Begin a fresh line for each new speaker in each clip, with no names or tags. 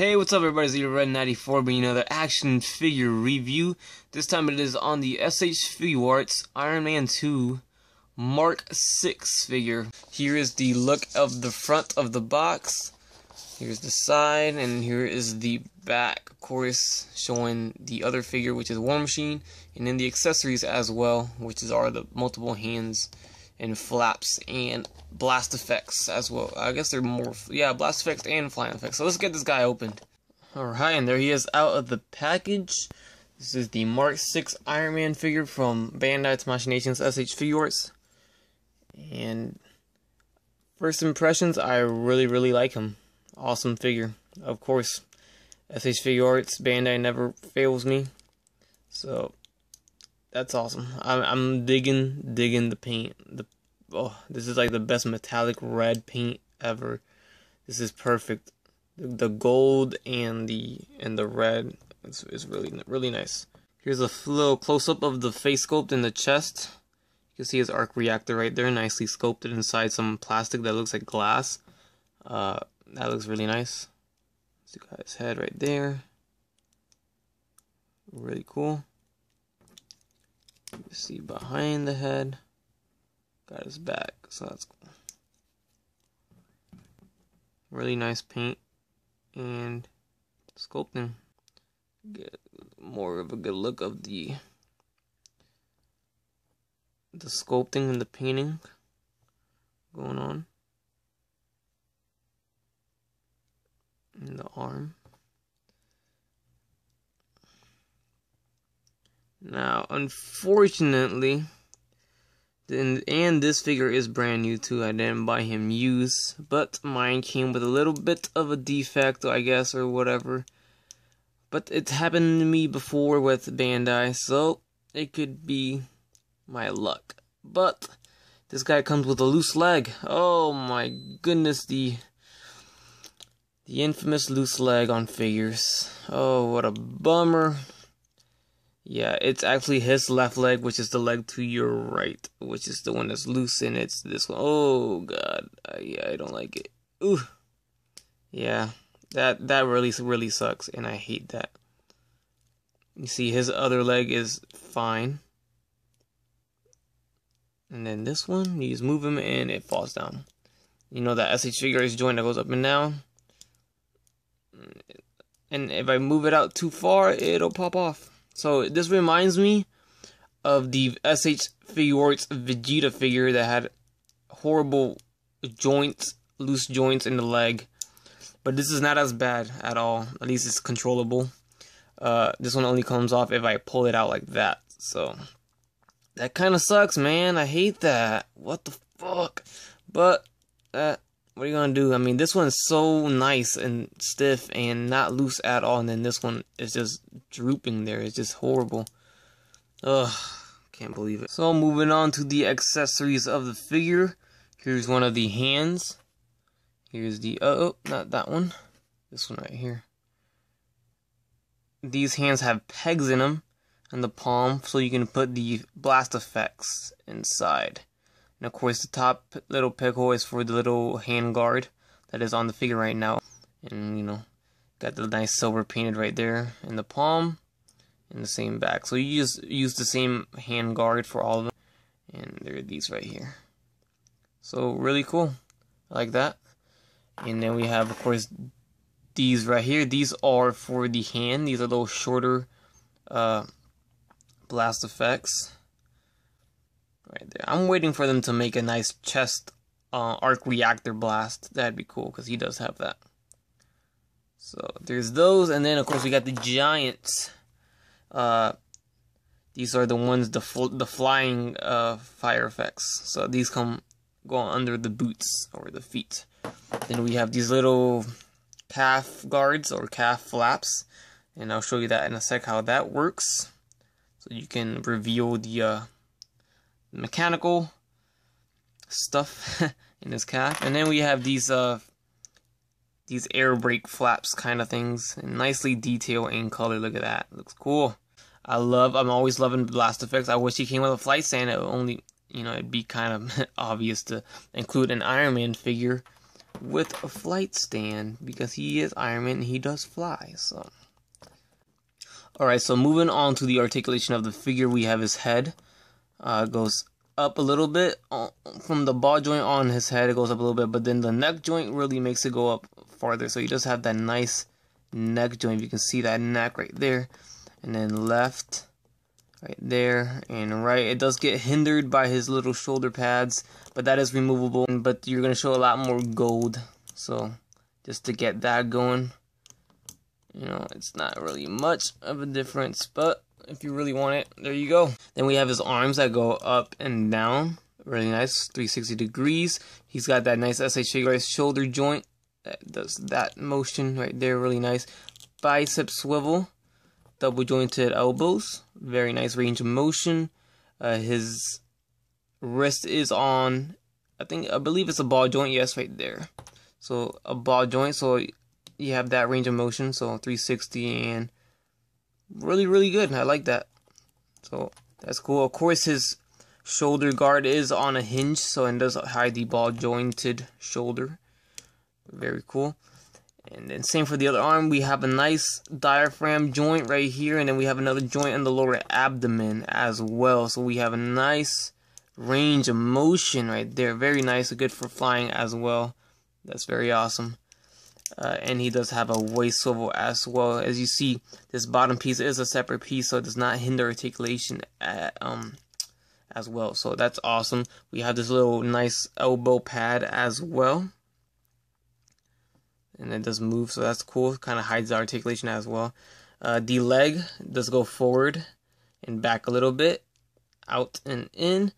Hey, what's up everybody, it's Red94 bringing another action figure review. This time it is on the SH Figuarts Iron Man 2 Mark 6 figure. Here is the look of the front of the box. Here's the side, and here is the back, of course, showing the other figure, which is War Machine, and then the accessories as well, which are the multiple hands and flaps and blast effects as well. I guess they're more, blast effects and flying effects. So let's get this guy opened. Alright, and there he is out of the package. This is the Mark 6 Iron Man figure from Bandai Tamashii Nations SH Figuarts. And first impressions, I really like him. Awesome figure. Of course, SH Figuarts, Bandai never fails me. So that's awesome. I'm digging the paint. This is like the best metallic red paint ever. This is perfect. The gold and the red is really nice. Here's a little close up of the face sculpt in the chest. You can see his arc reactor right there, nicely sculpted inside some plastic that looks like glass. That looks really nice. See his head right there. Really cool. You see behind the head. Got his back, so that's cool. Really nice paint and sculpting. Get more of a good look of the sculpting and the painting going on. In the arm. Now, unfortunately, and this figure is brand new too. I didn't buy him used, but mine came with a little bit of a defect, I guess, or whatever. But it's happened to me before with Bandai, so it could be my luck. But this guy comes with a loose leg. Oh my goodness, the infamous loose leg on figures. Oh, what a bummer. Yeah, it's actually his left leg, which is the leg to your right, which is the one that's loose, and it's this one. Oh god, yeah, I don't like it. Ooh, yeah, that really sucks, and I hate that. You see, his other leg is fine, and then this one, you just move him and it falls down. You know that SH Figuarts joint that goes up and down, and if I move it out too far, it'll pop off. So this reminds me of the SH Figuarts Vegeta figure that had horrible joints, loose joints in the leg. But this is not as bad at all. At least it's controllable. This one only comes off if I pull it out like that. So that kind of sucks, man. I hate that. What the fuck? But what are you gonna do? I mean, this one's so nice and stiff and not loose at all, and then this one is just drooping there. It's just horrible. Ugh, can't believe it. So moving on to the accessories of the figure. Here's one of the hands. Here's the not that one. This one right here. These hands have pegs in them in the palm, so you can put the blast effects inside. And of course, the top little peg hole is for the little hand guard that is on the figure right now. And, you know, got the nice silver painted right there in the palm and the same back. So you just use the same hand guard for all of them. And there are these right here. So really cool. I like that. And then we have, of course, these right here. These are for the hand. These are those shorter blast effects. Right there. I'm waiting for them to make a nice chest arc reactor blast. That'd be cool because he does have that. So there's those, and then of course we got the giants. These are the ones the flying fire effects. So these go under the boots or the feet. Then we have these little calf guards or calf flaps, and I'll show you that in a sec how that works. So you can reveal the mechanical stuff in his calf, and then we have these air brake flaps kind of things, and nicely detailed in color. Look at that, looks cool. I'm always loving blast effects. I wish he came with a flight stand. It would only, it'd be kind of obvious to include an Iron Man figure with a flight stand because he is Iron Man and he does fly. So, alright, so moving on to the articulation of the figure, we have his head. Goes up a little bit from the ball joint on his head. It goes up a little bit, but then the neck joint really makes it go up farther. So he does have that nice neck joint. You can see that neck right there, and then left, right there, and right. It does get hindered by his little shoulder pads, but that is removable. But you're gonna show a lot more gold, so just to get that going, you know, it's not really much of a difference, but if you really want it, there you go. Then we have his arms that go up and down, really nice, 360 degrees. He's got that nice SH Figuarts shoulder joint that does that motion right there, really nice. Bicep swivel, double jointed elbows, very nice range of motion. His wrist is on, I believe it's a ball joint, yes, right there. So a ball joint, so you have that range of motion, so 360 and really good. I like that. So that's cool. Of course, his shoulder guard is on a hinge, so it does hide the ball jointed shoulder. Very cool. And then same for the other arm. We have a nice diaphragm joint right here, and then we have another joint in the lower abdomen as well. So we have a nice range of motion right there. Very nice. Good for flying as well. That's very awesome. And he does have a waist swivel as well. As you see, this bottom piece is a separate piece, so it does not hinder articulation as well. So that's awesome. We have this little nice elbow pad as well, and it does move, so that's cool. Kind of hides the articulation as well. The leg does go forward and back a little bit, out and in.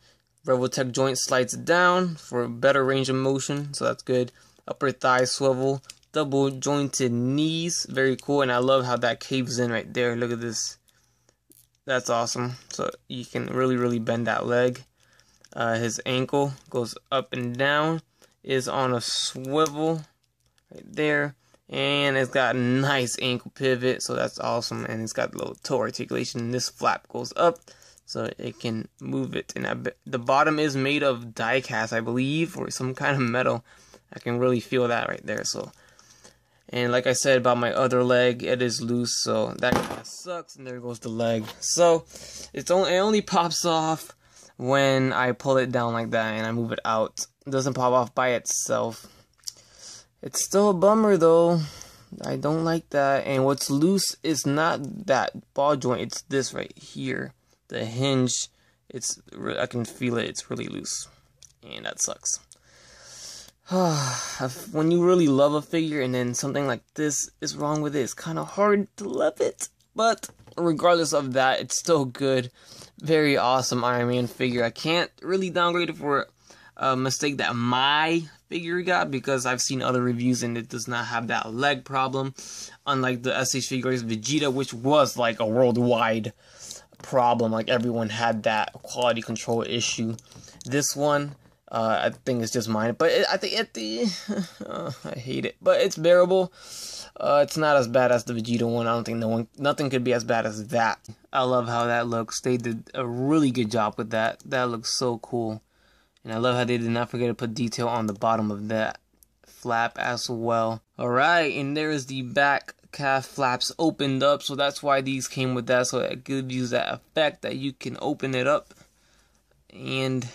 Revoltech joint slides down for better range of motion, so that's good. Upper thigh swivel. Double jointed knees, very cool, and I love how that caves in right there. Look at this, that's awesome. So you can really bend that leg. His ankle goes up and down, is on a swivel right there, and it's got a nice ankle pivot, so that's awesome. And it's got a little toe articulation. This flap goes up so it can move it, and the bottom is made of die cast, I believe, or some kind of metal. I can really feel that right there. So, and like I said about my other leg, it is loose, so that kind of sucks. And there goes the leg. So it only pops off when I pull it down like that and I move it out. It doesn't pop off by itself. It's still a bummer though. I don't like that. And what's loose is not that ball joint. It's this right here, the hinge. I can feel it. It's really loose, and that sucks. When you really love a figure and then something like this is wrong with it, it's kind of hard to love it. But regardless of that, it's still good. Very awesome Iron Man figure. I can't really downgrade it for a mistake that my figure got, because I've seen other reviews and it does not have that leg problem. Unlike the SH Figuarts Vegeta, which was like a worldwide problem. Like everyone had that quality control issue. This one, I think it's just mine, but I hate it, but it's bearable. It's not as bad as the Vegeta one. I don't think nothing could be as bad as that. I love how that looks. They did a really good job with that. That looks so cool, and I love how they did not forget to put detail on the bottom of that flap as well. All right, and there is the back calf flaps opened up, so that's why these came with that. So it gives you that effect that you can open it up and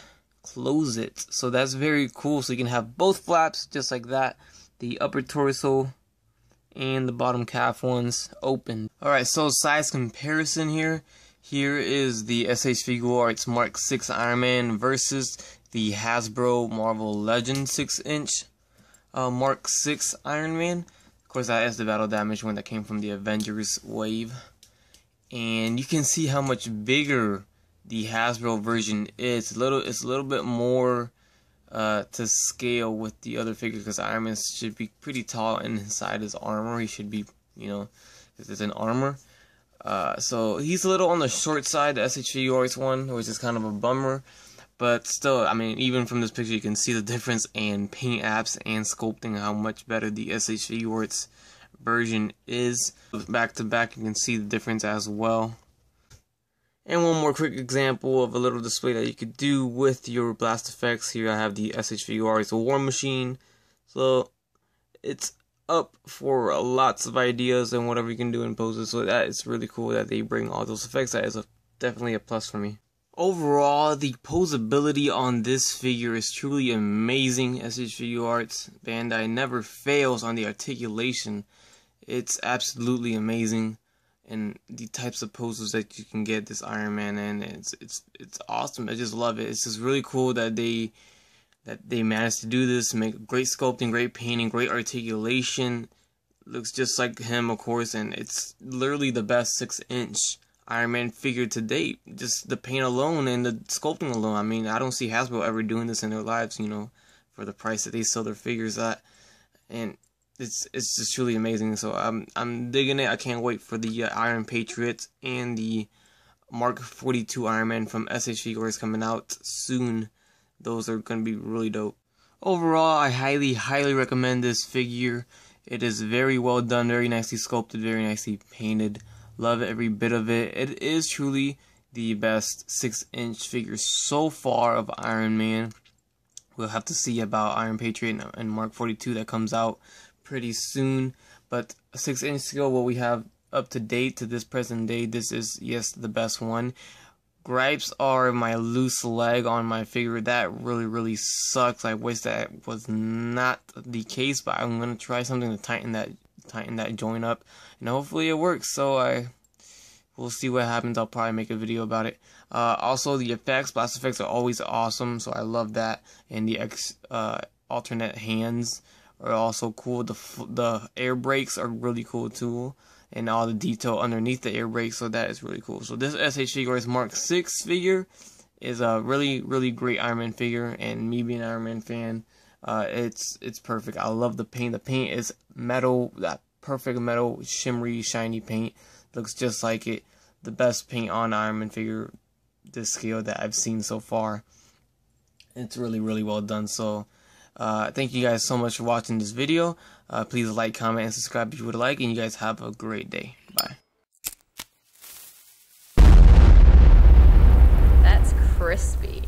close it. So that's very cool. So you can have both flaps just like that, the upper torso and the bottom calf ones open. Alright, so size comparison here. Here is the SH Figuarts Mark 6 Iron Man versus the Hasbro Marvel Legends 6-inch Mark 6 Iron Man. Of course, that is the battle damage one that came from the Avengers wave. And you can see how much bigger the Hasbro version is. It's a little bit more to scale with the other figures, because Iron Man should be pretty tall, and inside his armor he should be, you know, because it's an armor. So he's a little on the short side, the SH Figuarts one, which is kind of a bummer. But still, I mean, even from this picture you can see the difference in paint apps and sculpting, how much better the SH Figuarts version is. Back to back, you can see the difference as well. And one more quick example of a little display that you could do with your blast effects. Here I have the SH Figuarts War Machine. So it's up for lots of ideas and whatever you can do in poses. So that is really cool that they bring all those effects. That is definitely a plus for me. Overall, the posability on this figure is truly amazing. SH Figuarts, Bandai never fails on the articulation. It's absolutely amazing, and the types of poses that you can get this Iron Man in, it's awesome. I just love it. It's just really cool that they managed to do this, make great sculpting, great painting, great articulation. Looks just like him, of course, and it's literally the best 6-inch Iron Man figure to date. Just the paint alone and the sculpting alone. I mean, I don't see Hasbro ever doing this in their lives, you know, for the price that they sell their figures at, and it's just truly amazing. So I'm digging it. I can't wait for the Iron Patriot and the Mark 42 Iron Man from SH Figuarts coming out soon. Those are going to be really dope. Overall, I highly recommend this figure. It is very well done, very nicely sculpted, very nicely painted. Love every bit of it. It is truly the best 6-inch figure so far of Iron Man. We'll have to see about Iron Patriot and Mark 42 that comes out pretty soon. But 6-inch ago, what we have up to date to this present day, this is, yes, the best one. Gripes are my loose leg on my figure. That really sucks. I wish that was not the case, but I'm gonna try something to tighten that joint up, and hopefully it works. So we'll see what happens. I'll probably make a video about it. Also, the effects, blast effects are always awesome, so I love that. And the alternate hands are also cool. The air brakes are really cool too, and all the detail underneath the air brakes, so that is really cool. So this SH Figuarts Mark 6 figure is a really great Iron Man figure, and me being an Iron Man fan, it's perfect. I love the paint. The paint is metal, that perfect metal, shimmery, shiny paint. Looks just like it. The best paint on Iron Man figure this scale that I've seen so far. It's really well done. So thank you guys so much for watching this video. Please like, comment, and subscribe if you would like, and you guys have a great day. Bye.
That's crispy.